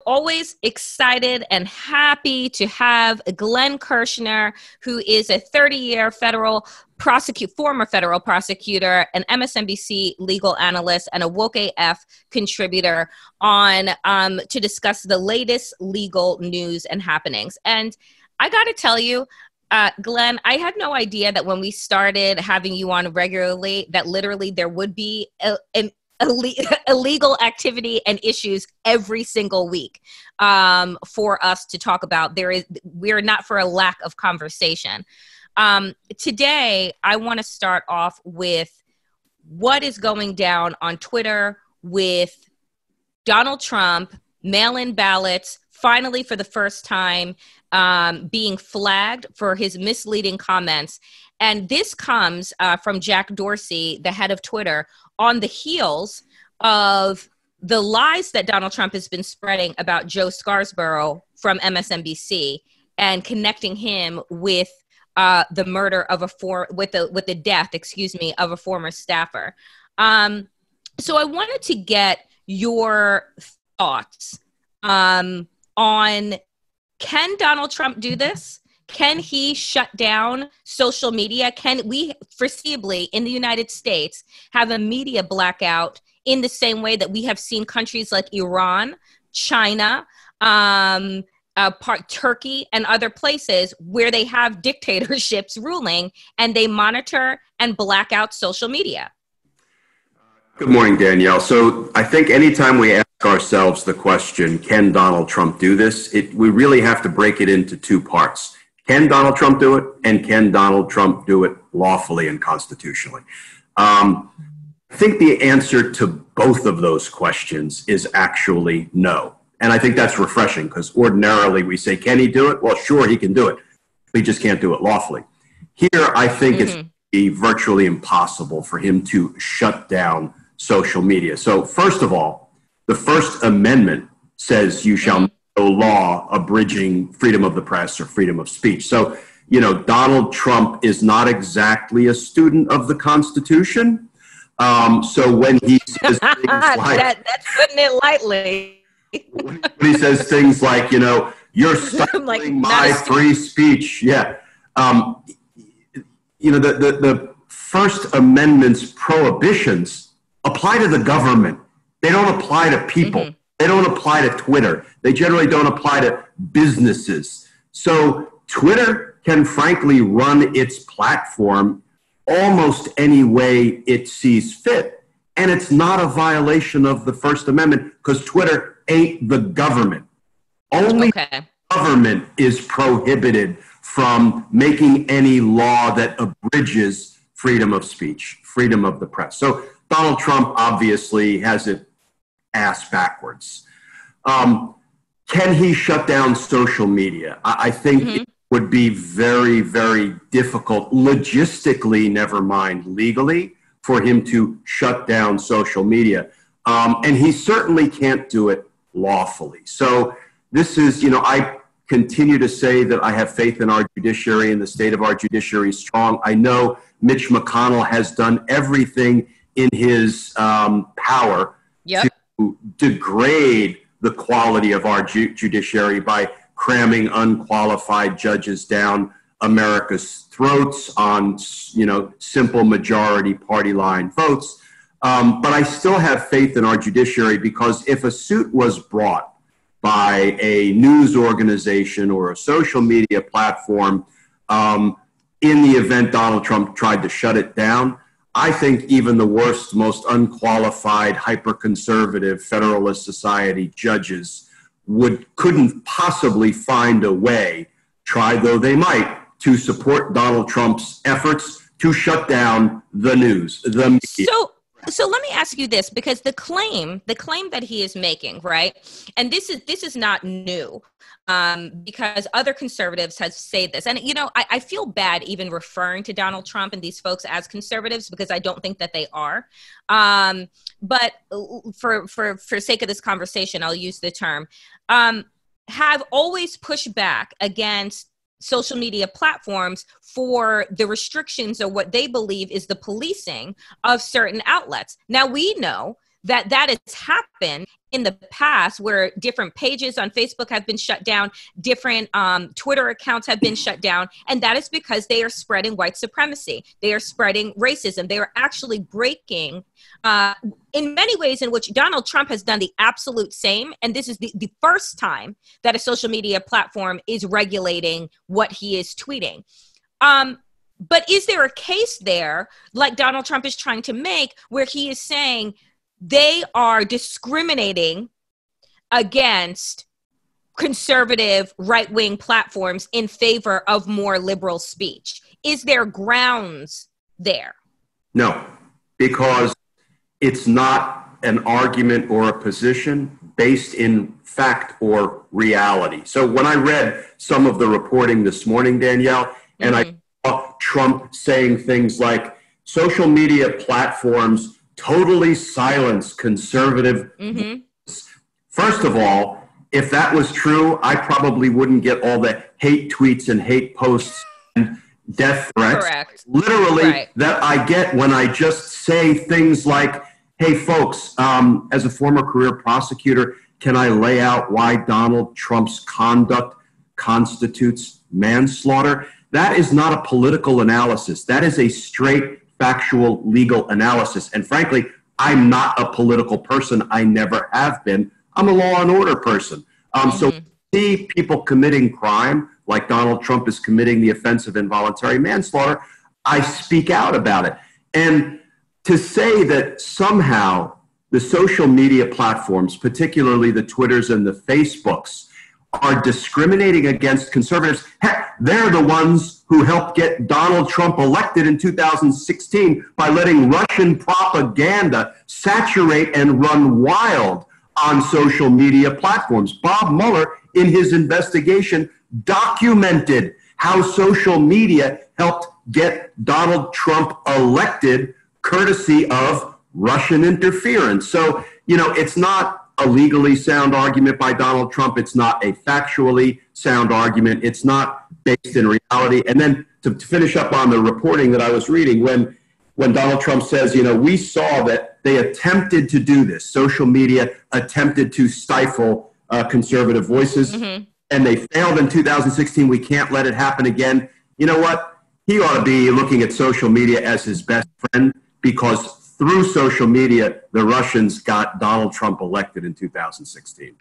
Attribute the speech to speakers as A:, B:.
A: always excited and happy to have Glenn Kirschner, who is a 30-year former federal prosecutor, an MSNBC legal analyst, and a WokeAF contributor on to discuss the latest legal news and happenings. And I got to tell you, Glenn, I had no idea that when we started having you on regularly, that literally there would be illegal activity and issues every single week for us to talk about. We're not for a lack of conversation. Today, I want to start off with what is going down on Twitter with Donald Trump, mail-in ballots, finally for the first time being flagged for his misleading comments. And this comes from Jack Dorsey, the head of Twitter, on the heels of the lies that Donald Trump has been spreading about Joe Scarborough from MSNBC and connecting him with the murder of with the death of a former staffer. So I wanted to get your thoughts on, can Donald Trump do this? Can he shut down social media? Can we foreseeably in the United States have a media blackout in the same way that we have seen countries like Iran, China, Turkey, and other places where they have dictatorships ruling and they monitor and black out social media?
B: Good morning, Danielle. So I think anytime we ask ourselves the question, can Donald Trump do this? We really have to break it into two parts. Can Donald Trump do it? And can Donald Trump do it lawfully and constitutionally? I think the answer to both of those questions is actually no. And I think that's refreshing because ordinarily we say, can he do it? Well, sure, he can do it. He just can't do it lawfully. Here, I think it's virtually impossible for him to shut down social media. So first of all, the First Amendment says you shall make no law abridging freedom of the press or freedom of speech. So, Donald Trump is not exactly a student of the Constitution. So when he says things like...
A: That's putting it lightly.
B: When he says things like, you're stifling my free speech. Yeah. The First Amendment's prohibitions apply to the government. They don't apply to people. They don't apply to Twitter. They generally don't apply to businesses. So Twitter can frankly run its platform almost any way it sees fit. And it's not a violation of the First Amendment because Twitter ain't the government. Only government is prohibited from making any law that abridges freedom of speech, freedom of the press. So Donald Trump obviously has it ass backwards. Can he shut down social media? I think it would be very, very difficult, logistically, never mind legally, for him to shut down social media. And he certainly can't do it lawfully. So this is, I continue to say that I have faith in our judiciary and the state of our judiciary is strong. I know Mitch McConnell has done everything in his power to degrade the quality of our judiciary by cramming unqualified judges down America's throats on, simple majority party line votes. But I still have faith in our judiciary because if a suit was brought by a news organization or a social media platform in the event Donald Trump tried to shut it down, I think even the worst, most unqualified, hyper-conservative Federalist Society judges couldn't possibly find a way, try though they might, to support Donald Trump's efforts to shut down the news, the media.
A: So let me ask you this, because the claim that he is making, right? And this is not new, because other conservatives have said this. And, I feel bad even referring to Donald Trump and these folks as conservatives because I don't think that they are. But for sake of this conversation, I'll use the term, have always pushed back against social media platforms for the restrictions or what they believe is the policing of certain outlets. Now, we know that has happened in the past, where different pages on Facebook have been shut down, different Twitter accounts have been shut down, and that is because they are spreading white supremacy. They are spreading racism. They are actually breaking, in many ways in which Donald Trump has done the absolute same, and this is the first time that a social media platform is regulating what he is tweeting. But is there a case there, like Donald Trump is trying to make, where he is saying they are discriminating against conservative right-wing platforms in favor of more liberal speech? Is there grounds there?
B: No, because it's not an argument or a position based in fact or reality. So when I read some of the reporting this morning, Danielle, and I saw Trump saying things like social media platforms totally silence conservative. First of all, if that was true, I probably wouldn't get all the hate tweets and hate posts and death threats.
A: Correct.
B: Literally, that I get when I just say things like, hey, folks, as a former career prosecutor, can I lay out why Donald Trump's conduct constitutes manslaughter? That is not a political analysis. That is a straight factual legal analysis. And frankly, I'm not a political person. I never have been. I'm a law and order person. So see people committing crime like Donald Trump is committing the offense of involuntary manslaughter, I speak out about it. And to say that somehow the social media platforms, particularly the Twitters and the Facebooks, are discriminating against conservatives. Heck, they're the ones who helped get Donald Trump elected in 2016 by letting Russian propaganda saturate and run wild on social media platforms. Bob Mueller, in his investigation, documented how social media helped get Donald Trump elected courtesy of Russian interference. So, it's not a legally sound argument by Donald Trump. It's not a factually sound argument. It's not based in reality. And then to finish up on the reporting that I was reading, when Donald Trump says, we saw that they attempted to do this, social media attempted to stifle conservative voices, and they failed in 2016. We can't let it happen again. You know what? He ought to be looking at social media as his best friend, because through social media, the Russians got Donald Trump elected in 2016.